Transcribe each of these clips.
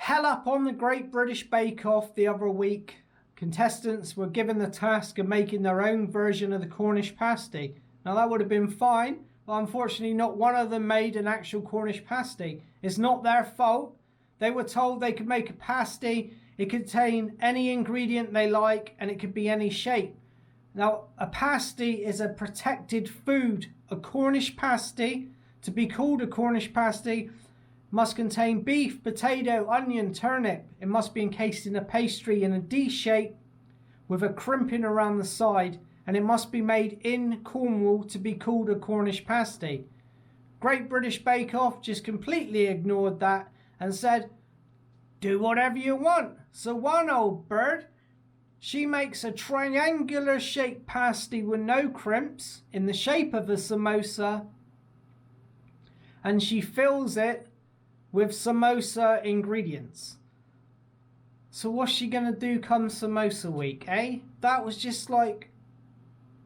Hell up on the Great British Bake Off the other week. Contestants were given the task of making their own version of the Cornish pasty. Now that would have been fine, but unfortunately not one of them made an actual Cornish pasty. It's not their fault. They were told they could make a pasty. It could contain any ingredient they like and it could be any shape. Now a pasty is a protected food. A Cornish pasty, to be called a Cornish pasty, must contain beef, potato, onion, turnip. It must be encased in a pastry in a D shape with a crimping around the side, and it must be made in Cornwall to be called a Cornish pasty. Great British Bake Off just completely ignored that and said, do whatever you want. So one old bird, she makes a triangular shaped pasty with no crimps in the shape of a samosa, and she fills it with samosa ingredients. So what's she gonna do come samosa week, eh? That was just like,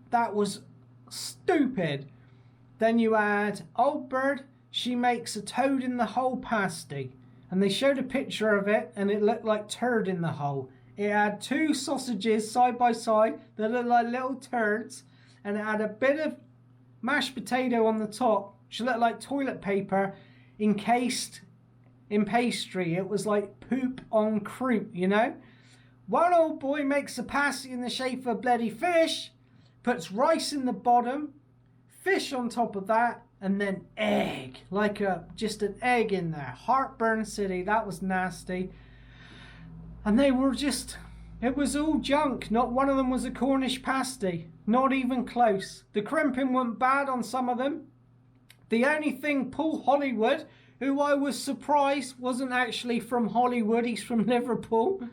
that was stupid. Then you add old bird, she makes a toad in the hole pasty, and they showed a picture of it and it looked like turd in the hole. It had two sausages side by side that looked like little turds, and it had a bit of mashed potato on the top. She looked like toilet paper encased in pastry. It was like poop on croup, you know. One old boy makes a pasty in the shape of a bloody fish, puts rice in the bottom, fish on top of that, and then egg, like just an egg in there. Heartburn City, that was nasty. And they were just, it was all junk. Not one of them was a Cornish pasty, not even close. The crimping went bad on some of them. The only thing Paul Hollywood, who I was surprised wasn't actually from Hollywood, he's from Liverpool.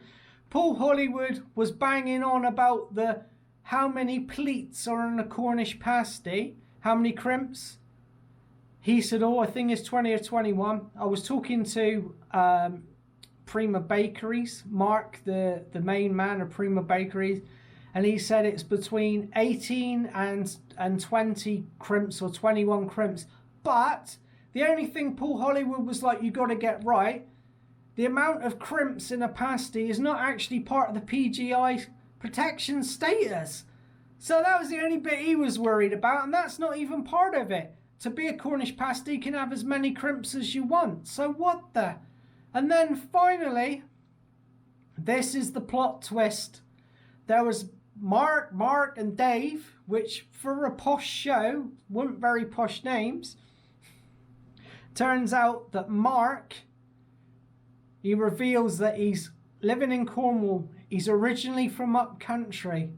Paul Hollywood was banging on about the how many pleats are in a Cornish pasty, how many crimps. He said, oh, I think it's 20 or 21. I was talking to Prima Bakeries, Mark, the main man of Prima Bakeries, and he said it's between 18 and 20 crimps or 21 crimps. But the only thing Paul Hollywood was like, you got to get right, the amount of crimps in a pasty is not actually part of the PGI protection status. So that was the only bit he was worried about, and that's not even part of it. To be a Cornish pasty, you can have as many crimps as you want. So what the? And then finally, this is the plot twist. There was Mark, and Dave, which for a posh show, weren't very posh names. Turns out that Mark, he reveals that he's living in Cornwall. He's originally from up country.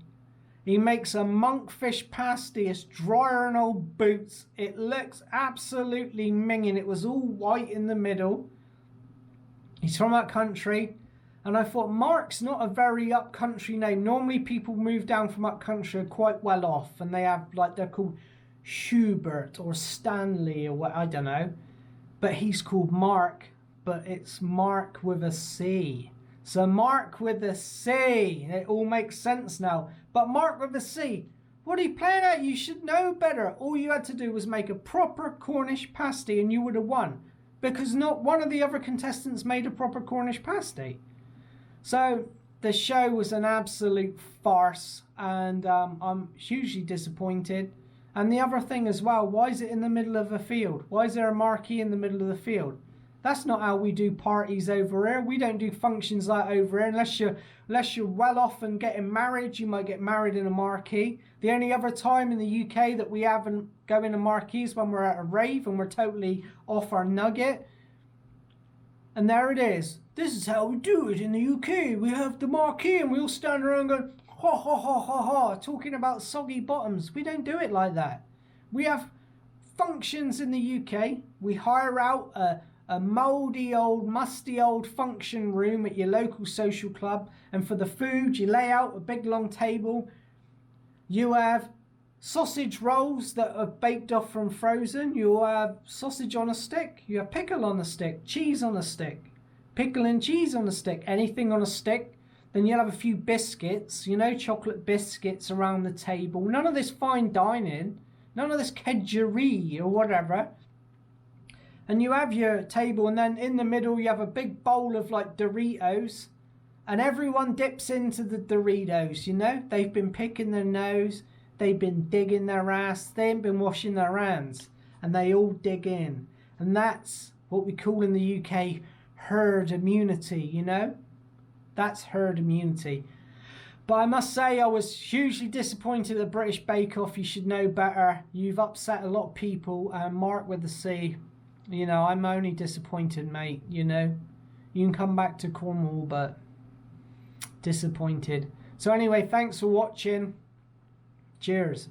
He makes a monkfish pasty. It's drier than old boots. It looks absolutely minging. It was all white in the middle. He's from up country. And I thought, Mark's not a very up country name. Normally people move down from up country are quite well off. And they have, like, they're called Schubert or Stanley or what, I don't know. But he's called Mark, but it's Mark with a C. So Mark with a C. It all makes sense now. But Mark with a C. What are you playing at? You should know better. All you had to do was make a proper Cornish pasty and you would have won. Because not one of the other contestants made a proper Cornish pasty. So the show was an absolute farce. And I'm hugely disappointed. And the other thing as well, why is it in the middle of a field? Why is there a marquee in the middle of the field? That's not how we do parties over here. We don't do functions like over here. Unless you're well off and getting married, you might get married in a marquee. The only other time in the UK that we haven't go in a marquee is when we're at a rave and we're totally off our nugget. And there it is. This is how we do it in the UK. We have the marquee and we all stand around going, ha ha ha ha ha, talking about soggy bottoms. We don't do it like that. We have functions in the UK. We hire out a mouldy old, musty old function room at your local social club, and for the food you lay out a big long table. You have sausage rolls that are baked off from frozen. You have sausage on a stick. You have pickle on a stick, cheese on a stick, pickle and cheese on a stick, anything on a stick. Then you'll have a few biscuits, you know, chocolate biscuits around the table. None of this fine dining, none of this kedgeree or whatever. and you have your table, and then in the middle you have a big bowl of like Doritos, and everyone dips into the Doritos, you know? They've been picking their nose, they've been digging their ass, they ain't been washing their hands, and they all dig in. And that's what we call in the UK herd immunity, you know? That's herd immunity. But I must say I was hugely disappointed at the British Bake Off. You should know better. You've upset a lot of people. Mark with a C. You know, I'm only disappointed, mate, you know? You can come back to Cornwall, but disappointed. So anyway, thanks for watching. Cheers.